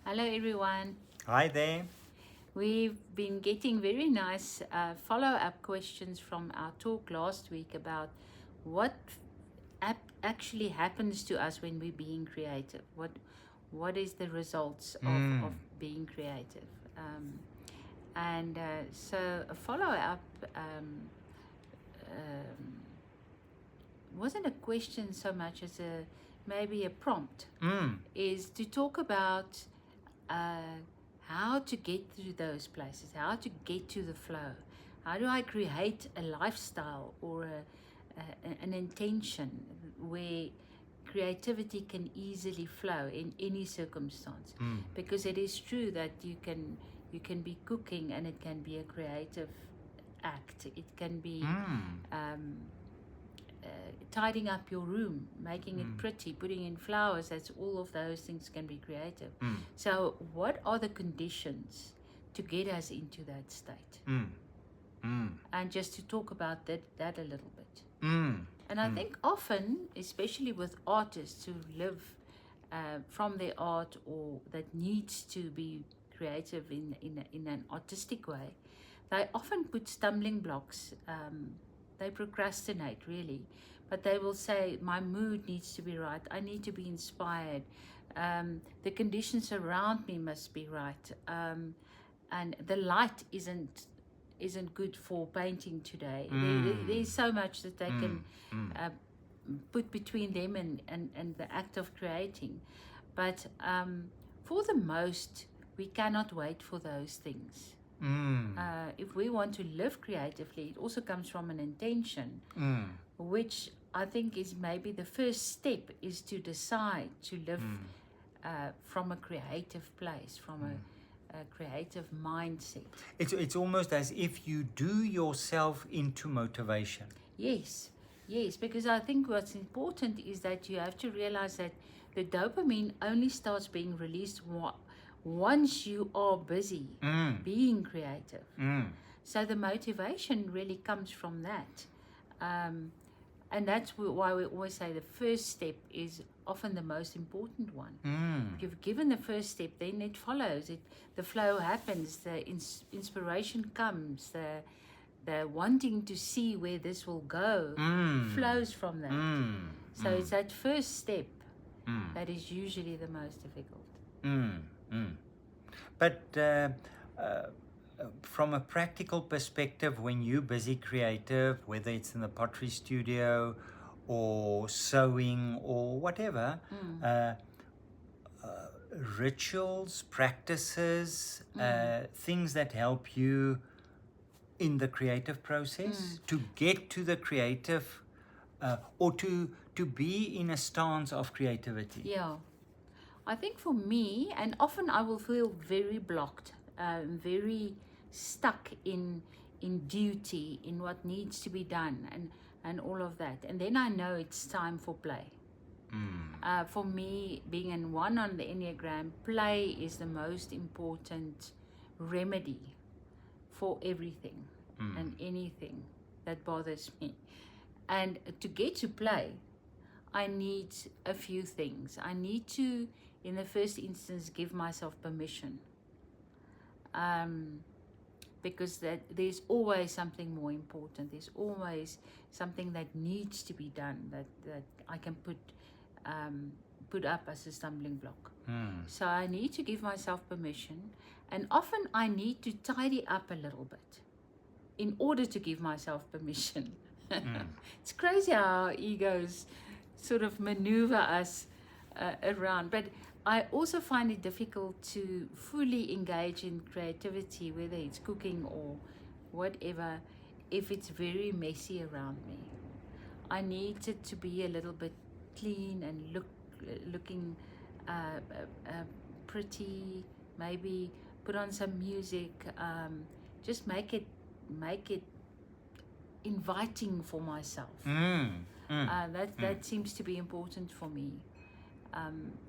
Hello everyone. Hi there. We've been getting very nice follow-up questions from our talk last week about what actually happens to us when we're being creative. What is the results of being creative? And so a follow-up um, wasn't a question so much as maybe a prompt, is to talk about how to get through those places, how to get to the flow. How do I create a lifestyle or an intention where creativity can easily flow in any circumstance? Because it is true that you can be cooking and it can be a creative act. It can be tidying up your room, making it pretty, putting in flowers. That's all of those things can be creative. So what are the conditions to get us into that state? And just to talk about that a little bit. And I think often, especially with artists who live from their art or that needs to be creative in an artistic way, they often put stumbling blocks. They procrastinate really, but they will say, my mood needs to be right, I need to be inspired, the conditions around me must be right, and the light isn't good for painting today. There's so much that they can put between them and the act of creating. But for the most, we cannot wait for those things. If we want to live creatively, it also comes from an intention, which I think is maybe the first step, is to decide to live from a creative place, from a creative mindset. It's almost as if you do yourself into motivation. Yes, because I think what's important is that you have to realize that the dopamine only starts being released once you are busy being creative. So the motivation really comes from that. And that's why we always say the first step is often the most important one. If you've given the first step, then it follows. The flow happens, the inspiration comes, the wanting to see where this will go flows from that. So it's that first step that is usually the most difficult. But from a practical perspective, when you're busy creative, whether it's in the pottery studio or sewing or whatever, rituals, practices, things that help you in the creative process to get to the creative or to be in a stance of creativity. Yeah. I think for me, and often I will feel very blocked, very stuck in duty, in what needs to be done, and all of that. And then I know it's time for play. For me, being in 1 on the Enneagram, play is the most important remedy for everything and anything that bothers me. And to get to play, I need a few things. I need to, in the first instance, give myself permission. Because there's always something more important. There's always something that needs to be done that I can put up as a stumbling block. So I need to give myself permission. And often I need to tidy up a little bit in order to give myself permission. It's crazy how our egos sort of maneuver us around. But I also find it difficult to fully engage in creativity, whether it's cooking or whatever, if it's very messy around me. I need it to be a little bit clean and looking pretty. Maybe put on some music. Just make it inviting for myself. That seems to be important for me.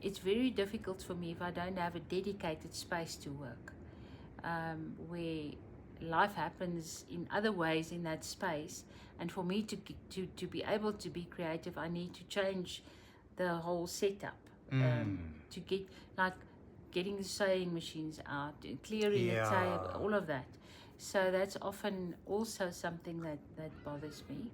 It's very difficult for me if I don't have a dedicated space to work, where life happens in other ways in that space, and for me to be able to be creative, I need to change the whole setup to get, like, getting the sewing machines out, clearing the table, all of that. So that's often also something that bothers me.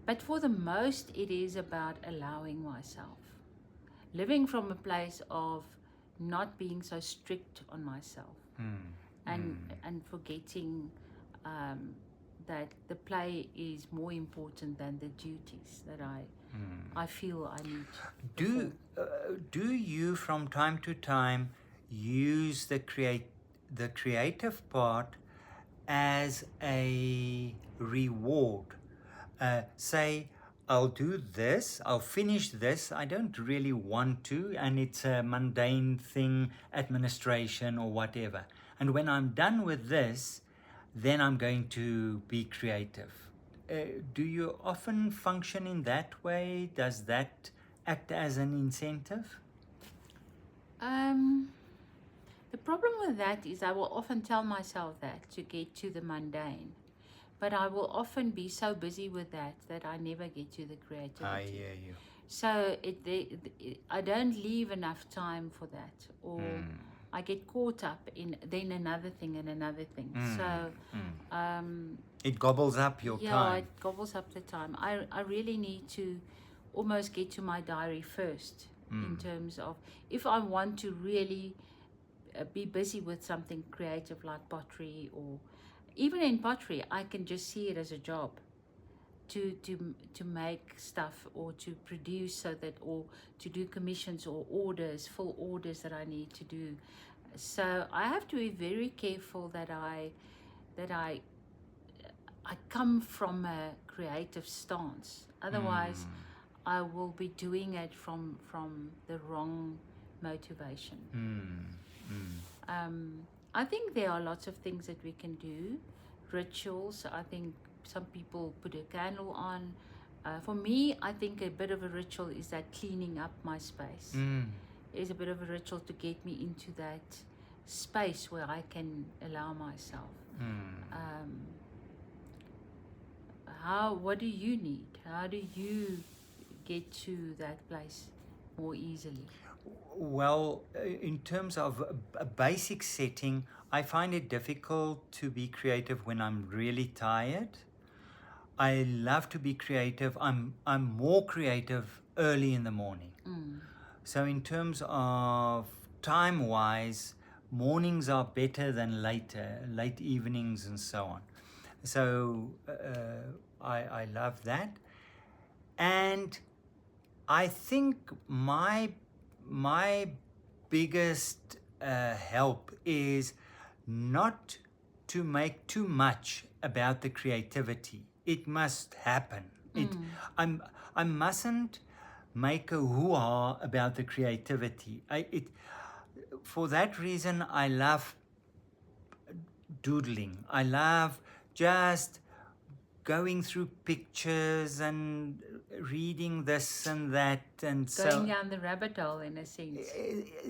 But for the most, it is about allowing myself, living from a place of not being so strict on myself, and forgetting that the play is more important than the duties that I feel I need to perform. Do you from time to time use the creative part as a reward? Say, I'll do this, I'll finish this, I don't really want to, and it's a mundane thing, administration or whatever. And when I'm done with this, then I'm going to be creative. Do you often function in that way? Does that act as an incentive? The problem with that is I will often tell myself that to get to the mundane, but I will often be so busy with that I never get to the creativity. I hear you. So I don't leave enough time for that, or I get caught up in then another thing and another thing. It gobbles up your time. Yeah, it gobbles up the time. I really need to almost get to my diary first, in terms of if I want to really be busy with something creative like pottery, or even in pottery, I can just see it as a job to make stuff or to produce, so that, or to do commissions or orders, full orders that I need to do. So I have to be very careful that I come from a creative stance. Otherwise, I will be doing it from the wrong motivation. I think there are lots of things that we can do. Rituals. I think some people put a candle on. For me, I think a bit of a ritual is that cleaning up my space. Is a bit of a ritual to get me into that space where I can allow myself. What do you need? How do you get to that place more easily? Well, in terms of a basic setting, I find it difficult to be creative when I'm really tired. I love to be creative. I'm more creative early in the morning. So in terms of time-wise, mornings are better than late evenings and so on. So I love that. And I think my biggest help is not to make too much about the creativity. It must happen. I mustn't make a hoo-ha about the creativity. For that reason, I love doodling. I love just going through pictures and reading this and that, and going down the rabbit hole, in a sense.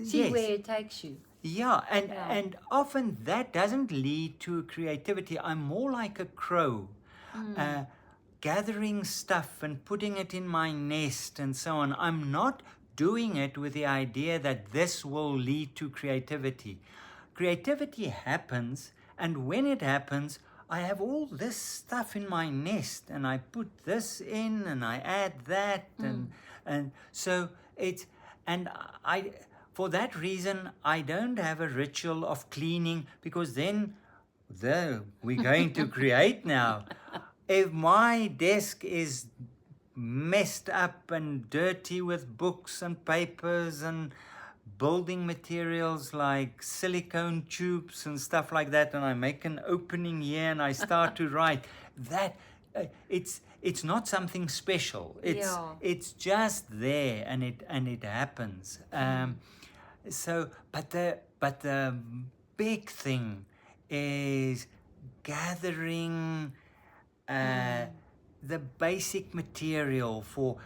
See yes. where it takes you. Yeah, and often that doesn't lead to creativity. I'm more like a crow, gathering stuff and putting it in my nest and so on. I'm not doing it with the idea that this will lead to creativity. Creativity happens, and when it happens, I have all this stuff in my nest, and I put this in, and I add that, and so it's, and for that reason, I don't have a ritual of cleaning, because then we're going to create now. If my desk is messed up and dirty with books and papers and building materials like silicone tubes and stuff like that, and I make an opening here and I start to write, that it's not something special. It's just there, and it happens. So, but the big thing is gathering the basic material for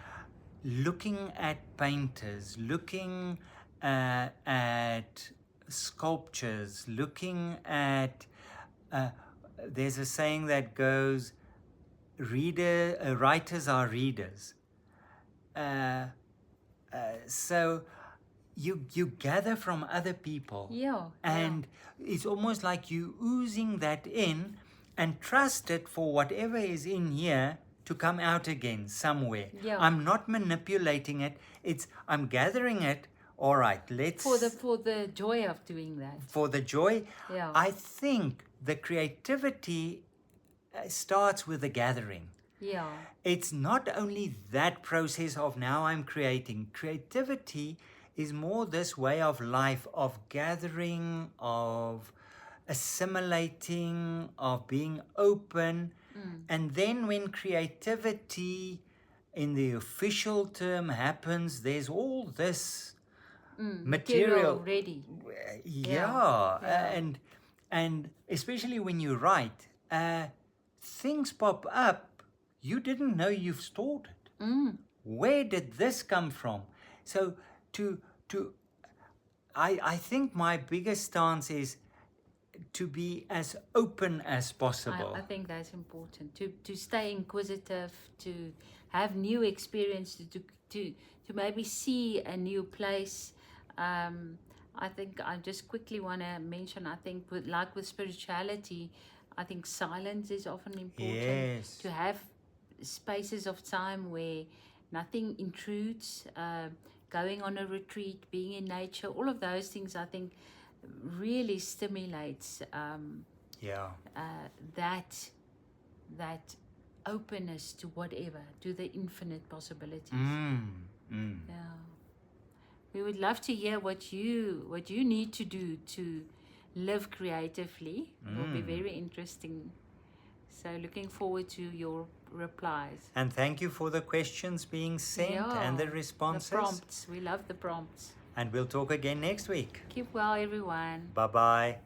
looking at painters, looking at sculptures, looking at there's a saying that goes, writers are readers. So you gather from other people. Yeah. And it's almost like you oozing that in and trust it for whatever is in here to come out again somewhere. Yeah. I'm not manipulating it. I'm gathering it. All right, let's... For the joy of doing that. For the joy. Yeah. I think the creativity starts with the gathering. Yeah. It's not only that process of now I'm creating. Creativity is more this way of life, of gathering, of assimilating, of being open. And then when creativity in the official term happens, there's all this material ready. Yeah. And especially when you write, things pop up you didn't know you've stored it. Where did this come from? So I think my biggest stance is to be as open as possible. I think that's important. To stay inquisitive, to have new experience, to maybe see a new place. I think I just quickly want to mention, I think with spirituality, I think silence is often important. Yes. To have spaces of time where nothing intrudes, going on a retreat, being in nature, all of those things I think really stimulates that openness to whatever, to the infinite possibilities. Yeah. We would love to hear what you need to do to live creatively. It will be very interesting. So looking forward to your replies. And thank you for the questions being sent and the responses. The prompts. We love the prompts. And we'll talk again next week. Keep well, everyone. Bye-bye.